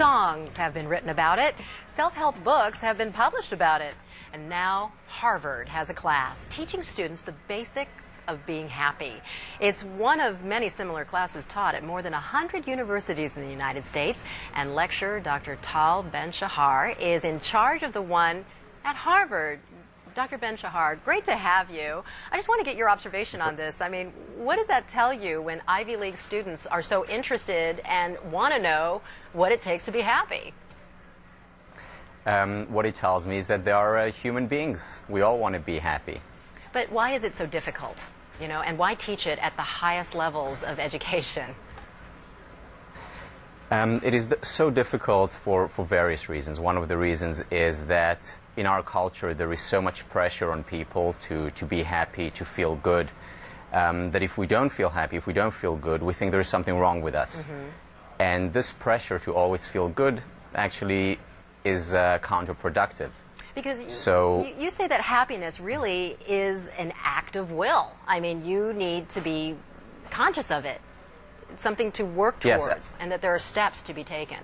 Songs have been written about it. Self-help books have been published about it. And now Harvard has a class teaching students the basics of being happy. It's one of many similar classes taught at more than 100 universities in the United States. And lecturer Dr. Tal Ben-Shahar is in charge of the one at Harvard. Dr. Ben-Shahar, great to have you. I just want to get your observation on this. I mean, what does that tell you when Ivy League students are so interested and want to know what it takes to be happy? What it tells me is that they are human beings. We all want to be happy. But why is it so difficult, and why teach it at the highest levels of education? It is so difficult for various reasons. One of the reasons is that in our culture there is so much pressure on people to be happy, to feel good, that if we don't feel happy, if we don't feel good, we think there is something wrong with us. Mm-hmm. And this pressure to always feel good actually is counterproductive. Because you say that happiness really is an act of will. I mean, you need to be conscious of it. It's something to work towards, yes, and that there are steps to be taken.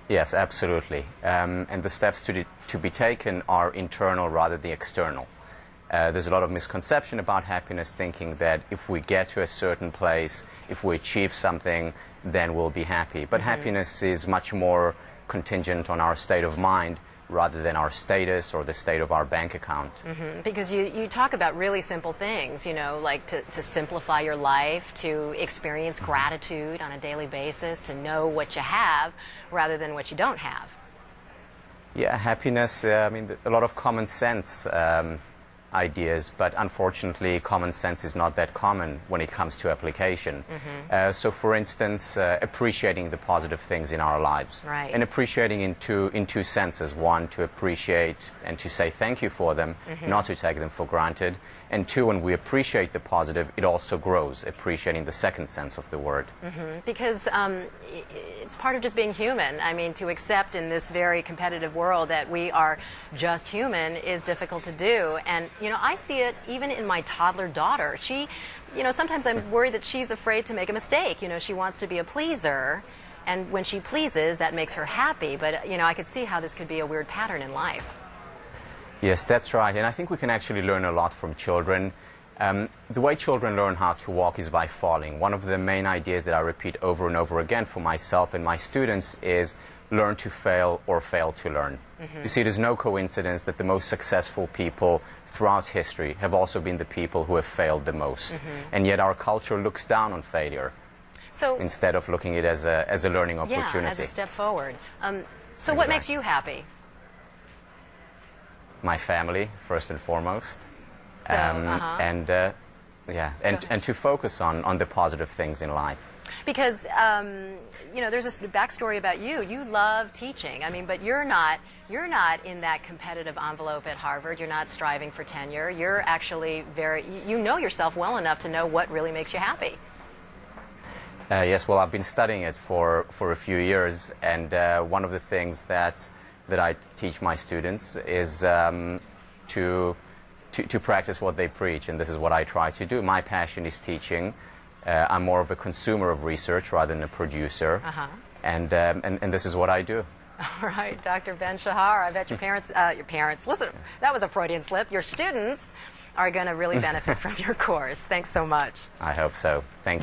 Yes, absolutely. And the steps to be taken are internal rather than external. There's a lot of misconception about happiness, thinking that if we get to a certain place, if we achieve something, then we'll be happy. But happiness is much more contingent on our state of mind rather than our status or the state of our bank account. Because you talk about really simple things, like to simplify your life, to experience gratitude on a daily basis, to know what you have rather than what you don't have. Yeah, happiness, I mean, a lot of common sense ideas, but unfortunately common sense is not that common when it comes to application. So for instance, appreciating the positive things in our lives. Right. And appreciating in two senses. One, to appreciate and to say thank you for them, not to take them for granted. And two, when we appreciate the positive, it also grows, appreciating the second sense of the word. Because it's part of just being human. I mean, to accept in this very competitive world that we are just human is difficult to do. And I see it even in my toddler daughter. She, sometimes I'm worried that she's afraid to make a mistake. She wants to be a pleaser, and when she pleases, that makes her happy. But, I could see how this could be a weird pattern in life. Yes, that's right. And I think we can actually learn a lot from children. The way children learn how to walk is by falling. One of the main ideas that I repeat over and over again for myself and my students is learn to fail or fail to learn. You see, there's no coincidence that the most successful people throughout history have also been the people who have failed the most. And yet our culture looks down on failure, instead of looking at it as a learning opportunity. Yeah, as a step forward. So what makes you happy? My family, first and foremost. So, and to focus on the positive things in life. Because, there's a backstory about you. You love teaching. I mean, but you're not in that competitive envelope at Harvard. You're not striving for tenure. You're actually you know yourself well enough to know what really makes you happy. Yes, well, I've been studying it for a few years, and one of the things that I teach my students is to practice what they preach, and this is what I try to do. My passion is teaching. I'm more of a consumer of research rather than a producer, and this is what I do. All right, Dr. Ben-Shahar, I bet your parents, listen, that was a Freudian slip. Your students are going to really benefit from your course. Thanks so much. I hope so. Thank you.